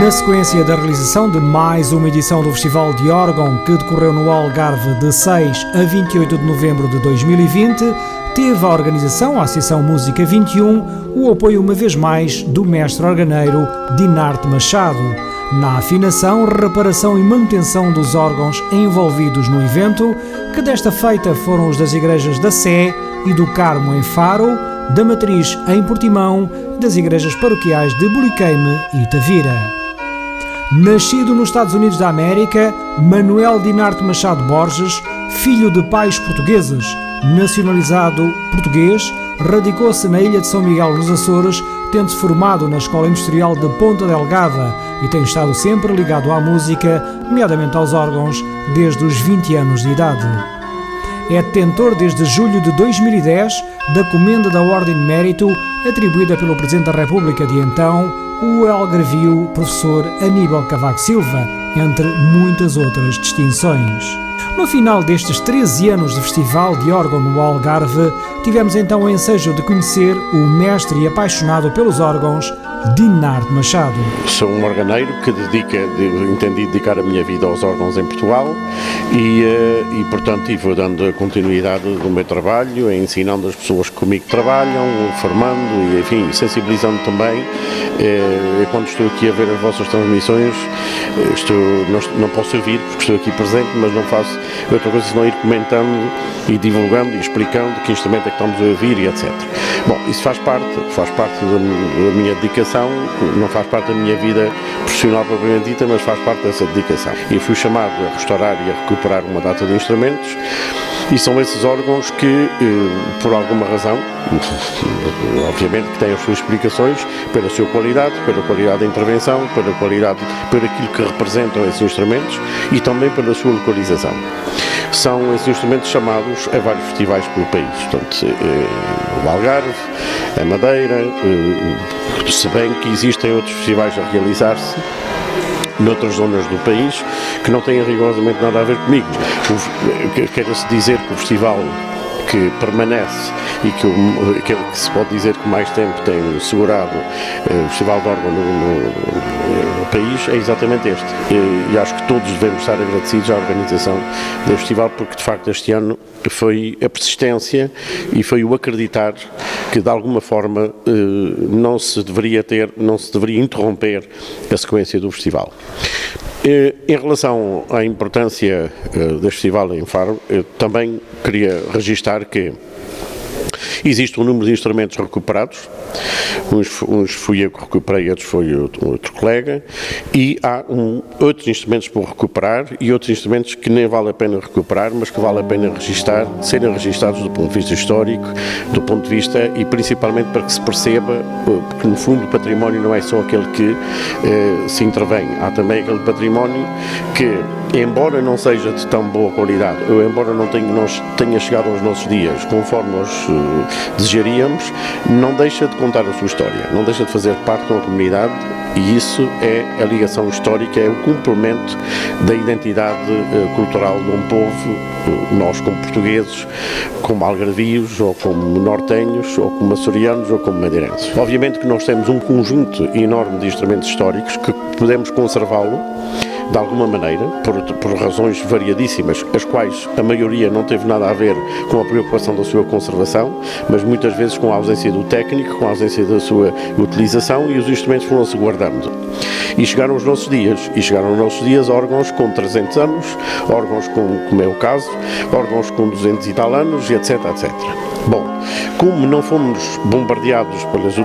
Na sequência da realização de mais uma edição do Festival de Órgão, que decorreu no Algarve de 6 a 28 de novembro de 2020, teve a organização, a Associação Música 21, o apoio uma vez mais do mestre organeiro Dinarte Machado, na afinação, reparação e manutenção dos órgãos envolvidos no evento, que desta feita foram os das igrejas da Sé e do Carmo em Faro, da Matriz em Portimão, das igrejas paroquiais de Buriqueime e Tavira. Nascido nos Estados Unidos da América, Manuel Dinarte Machado Borges, filho de pais portugueses, nacionalizado português, radicou-se na ilha de São Miguel nos Açores, tendo-se formado na Escola Industrial de Ponta Delgada e tem estado sempre ligado à música, nomeadamente aos órgãos, desde os 20 anos de idade. É detentor desde julho de 2010 da Comenda da Ordem de Mérito, atribuída pelo Presidente da República de então, o algarvio professor Aníbal Cavaco Silva, entre muitas outras distinções. No final destes 13 anos de Festival de Órgão no Algarve, tivemos então o ensejo de conhecer o mestre e apaixonado pelos órgãos, Dinarte Machado. Sou um organeiro que entendi dedicar a minha vida aos órgãos em Portugal e portanto, vou dando a continuidade do meu trabalho, ensinando as pessoas que comigo trabalham, formando e, enfim, sensibilizando também. Quando estou aqui a ver as vossas transmissões, não posso ouvir porque estou aqui presente, mas não faço outra coisa senão ir comentando e divulgando e explicando que instrumento é que estamos a ouvir e etc. Bom, isso faz parte da minha dedicação, não faz parte da minha vida profissional propriamente dita, mas faz parte dessa dedicação. E fui chamado a restaurar e a recuperar uma data de instrumentos, e são esses órgãos que, por alguma razão, obviamente que têm as suas explicações, pela sua qualidade, pela qualidade da intervenção, por aquilo que representam esses instrumentos e também pela sua localização. São esses instrumentos chamados a vários festivais pelo país, portanto, o Algarve, a Madeira, se bem que existem outros festivais a realizar-se noutras zonas do país que não têm rigorosamente nada a ver comigo. Quer-se dizer que o festival que permanece e que se pode dizer que mais tempo tem segurado o Festival de Órgão no país é exatamente este. E acho que todos devemos estar agradecidos à organização do festival, porque de facto este ano foi a persistência e foi o acreditar que de alguma forma não se deveria interromper a sequência do festival. Em relação à importância deste festival em Faro, eu também queria registar que existe um número de instrumentos recuperados, uns fui eu que recuperei, outros foi outro colega, e há outros instrumentos por recuperar e outros instrumentos que nem vale a pena recuperar, mas que vale a pena serem registados do ponto de vista histórico, do ponto de vista e principalmente para que se perceba, porque no fundo o património não é só aquele que se intervém, há também aquele património que, embora não seja de tão boa qualidade, ou embora não tenha chegado aos nossos dias conforme nós desejaríamos, não deixa de contar a sua história, não deixa de fazer parte de uma comunidade, e isso é a ligação histórica, é o complemento da identidade cultural de um povo, nós como portugueses, como algarvios, ou como nortenhos, ou como açorianos, ou como madeirenses. Obviamente que nós temos um conjunto enorme de instrumentos históricos que podemos conservá-lo de alguma maneira, por razões variadíssimas, as quais a maioria não teve nada a ver com a preocupação da sua conservação, mas muitas vezes com a ausência do técnico, com a ausência da sua utilização, e os instrumentos foram-se guardando. E chegaram os nossos dias órgãos com 300 anos, órgãos como é o caso, órgãos com 200 e tal anos, e etc, etc. Bom, como não fomos bombardeados pelas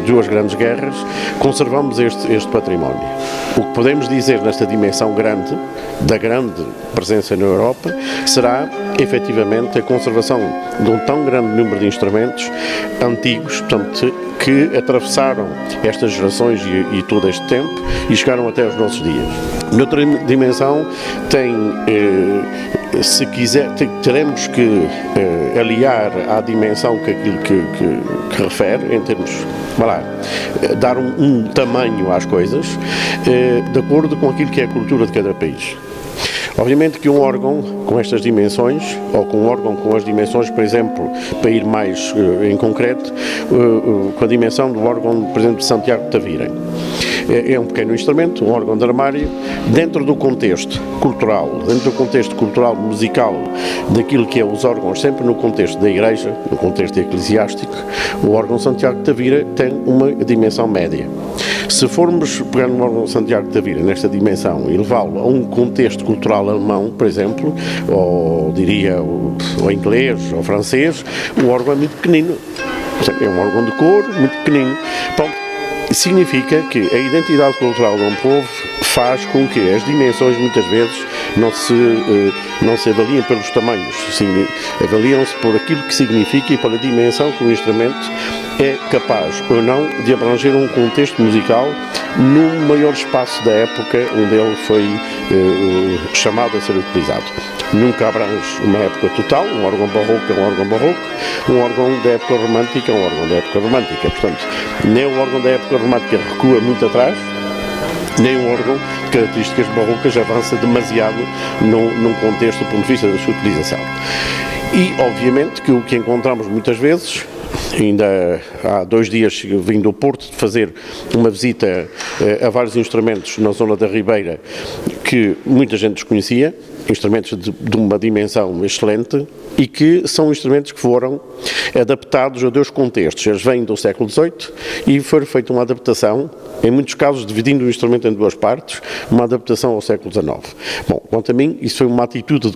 duas grandes guerras, conservamos este património. O que podemos dizer nesta dimensão grande, da grande presença na Europa, será efetivamente a conservação de um tão grande número de instrumentos antigos, portanto, que atravessaram estas gerações e todo este tempo e chegaram até aos nossos dias. Noutra dimensão se quiser, teremos que aliar à dimensão que aquilo que refere, em termos, dar um tamanho às coisas, de acordo com aquilo que é a cultura de cada país. Obviamente que um órgão com estas dimensões, ou com um órgão com as dimensões, por exemplo, para ir mais em concreto, com a dimensão do órgão, por exemplo, de Santiago de Tavira, é um pequeno instrumento, um órgão de armário, dentro do contexto cultural, musical, daquilo que é os órgãos, sempre no contexto da Igreja, no contexto eclesiástico, o órgão Santiago de Tavira tem uma dimensão média. Se formos pegar no órgão Santiago de Tavira nesta dimensão e levá-lo a um contexto cultural alemão, por exemplo, ou diria ou inglês ou francês, o órgão é muito pequenino. É um órgão de cor muito pequenino. Bom, significa que a identidade cultural de um povo faz com que as dimensões muitas vezes não se avaliem pelos tamanhos, avaliam-se por aquilo que significa e pela dimensão que o instrumento é capaz ou não de abranger um contexto musical num maior espaço da época onde ele foi chamado a ser utilizado. Nunca abrange uma época total, um órgão barroco é um órgão barroco, um órgão da época romântica é um órgão da época romântica. Portanto, nem o órgão da época romântica recua muito atrás, nem um órgão de características barrocas avança demasiado num contexto do ponto de vista da sua utilização. E, obviamente, que o que encontramos muitas vezes, ainda há 2 dias vim do Porto de fazer uma visita a vários instrumentos na zona da Ribeira que muita gente desconhecia, instrumentos de uma dimensão excelente e que são instrumentos que foram adaptados a 2 contextos. Eles vêm do século XVIII e foi feita uma adaptação, em muitos casos dividindo o instrumento em 2 partes, uma adaptação ao século XIX. Bom, quanto a mim, isso foi uma atitude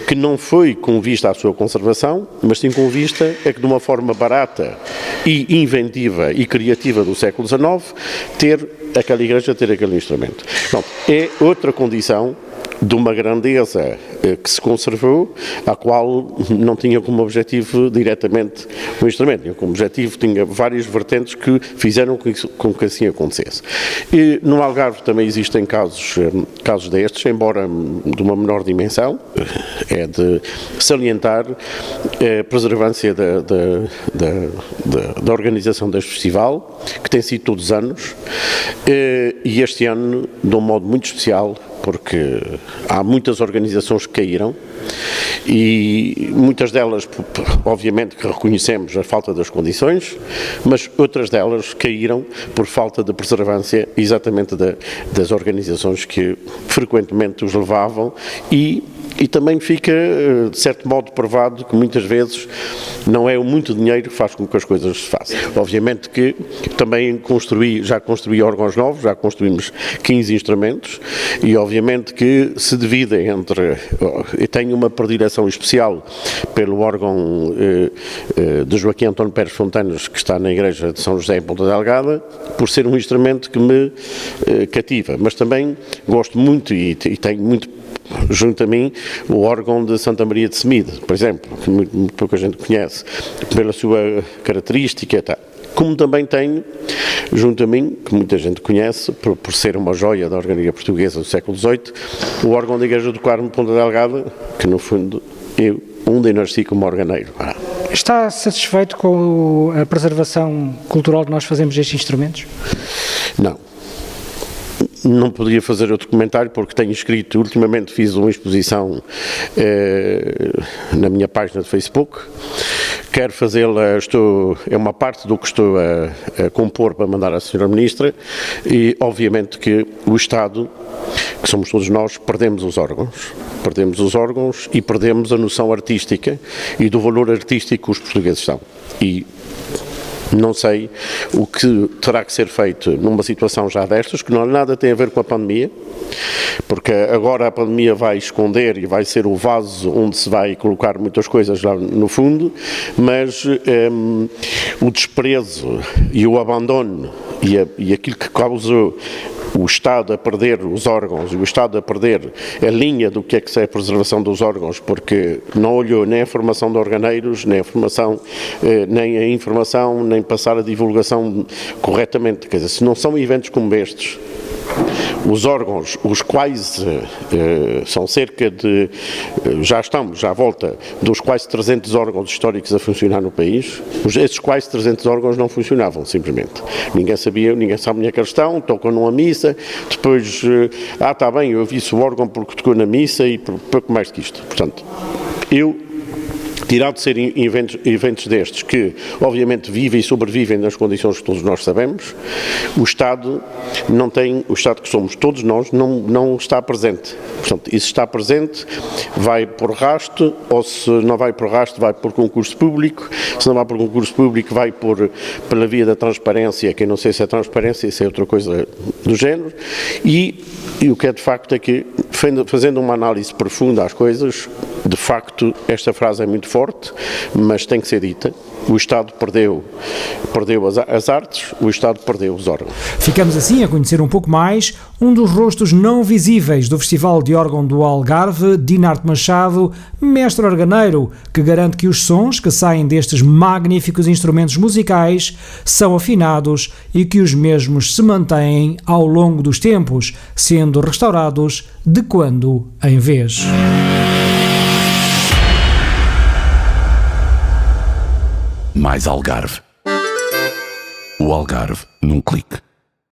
que não foi com vista à sua conservação, mas sim com vista a que de uma forma barata e inventiva e criativa do século XIX, ter aquela igreja, ter aquele instrumento. Bom, é outra condição de uma grandeza que se conservou, a qual não tinha como objetivo diretamente o instrumento, tinha como objetivo, tinha várias vertentes que fizeram com que assim acontecesse. E no Algarve também existem casos destes, embora de uma menor dimensão, é de salientar a preservância da organização deste festival, que tem sido todos os anos, e este ano de um modo muito especial, porque há muitas organizações que caíram e muitas delas, obviamente, que reconhecemos a falta das condições, mas outras delas caíram por falta de preservância exatamente das organizações que frequentemente os levavam e também fica, de certo modo, provado que muitas vezes não é o muito dinheiro que faz com que as coisas se façam. Obviamente que também já construí órgãos novos, já construímos 15 instrumentos e obviamente que se divide entre... Eu tenho uma predileção especial pelo órgão de Joaquim António Pérez Fontanas, que está na igreja de São José em Ponta Delgada, por ser um instrumento que me cativa, mas também gosto muito e tenho muito junto a mim o órgão de Santa Maria de Semide, por exemplo, que muito pouca gente conhece, pela sua característica e tal. Como também tenho, junto a mim, que muita gente conhece, por ser uma joia da orgânica portuguesa do século XVIII, o órgão da Igreja do Carmo de Ponta Delgada, que no fundo onde eu nasci como organeiro. Está satisfeito com a preservação cultural que nós fazemos destes instrumentos? Não podia fazer outro comentário porque tenho escrito, ultimamente fiz uma exposição na minha página de Facebook, quero fazê-la, é uma parte do que estou a compor para mandar à Sra. Ministra e obviamente que o Estado, que somos todos nós, perdemos os órgãos e perdemos a noção artística e do valor artístico que os portugueses são. E não sei o que terá que ser feito numa situação já destas, que não nada tem a ver com a pandemia, porque agora a pandemia vai esconder e vai ser o vaso onde se vai colocar muitas coisas lá no fundo, mas o desprezo e o abandono e aquilo que causou o Estado a perder os órgãos e o Estado a perder a linha do que é a preservação dos órgãos, porque não olhou nem a formação de organeiros, nem a informação, nem passar a divulgação corretamente. Quer dizer, se não são eventos como estes, os órgãos, os quais são cerca de, já estamos à volta dos quase 300 órgãos históricos a funcionar no país, esses quase 300 órgãos não funcionavam simplesmente. Ninguém sabe onde é que eles estão, tocam numa missa, depois, está bem, eu vi-se o órgão porque tocou na missa e pouco mais que isto. Portanto, eu Terá de ser eventos destes que, obviamente, vivem e sobrevivem nas condições que todos nós sabemos. O Estado não tem, o Estado que somos todos nós, não está presente. Portanto, e se está presente, vai por rasto, ou se não vai por rasto, vai por concurso público. Se não vai por concurso público, vai pela via da transparência, que eu não sei se é transparência, se é outra coisa do género. E o que é de facto é que, fazendo uma análise profunda às coisas, de facto, esta frase é muito forte, mas tem que ser dita. O Estado perdeu as artes, o Estado perdeu os órgãos. Ficamos assim a conhecer um pouco mais um dos rostos não visíveis do Festival de Órgão do Algarve, Dinarte Machado, mestre organeiro, que garante que os sons que saem destes magníficos instrumentos musicais são afinados e que os mesmos se mantêm ao longo dos tempos, sendo restaurados de quando em vez. Mais Algarve. O Algarve num clique.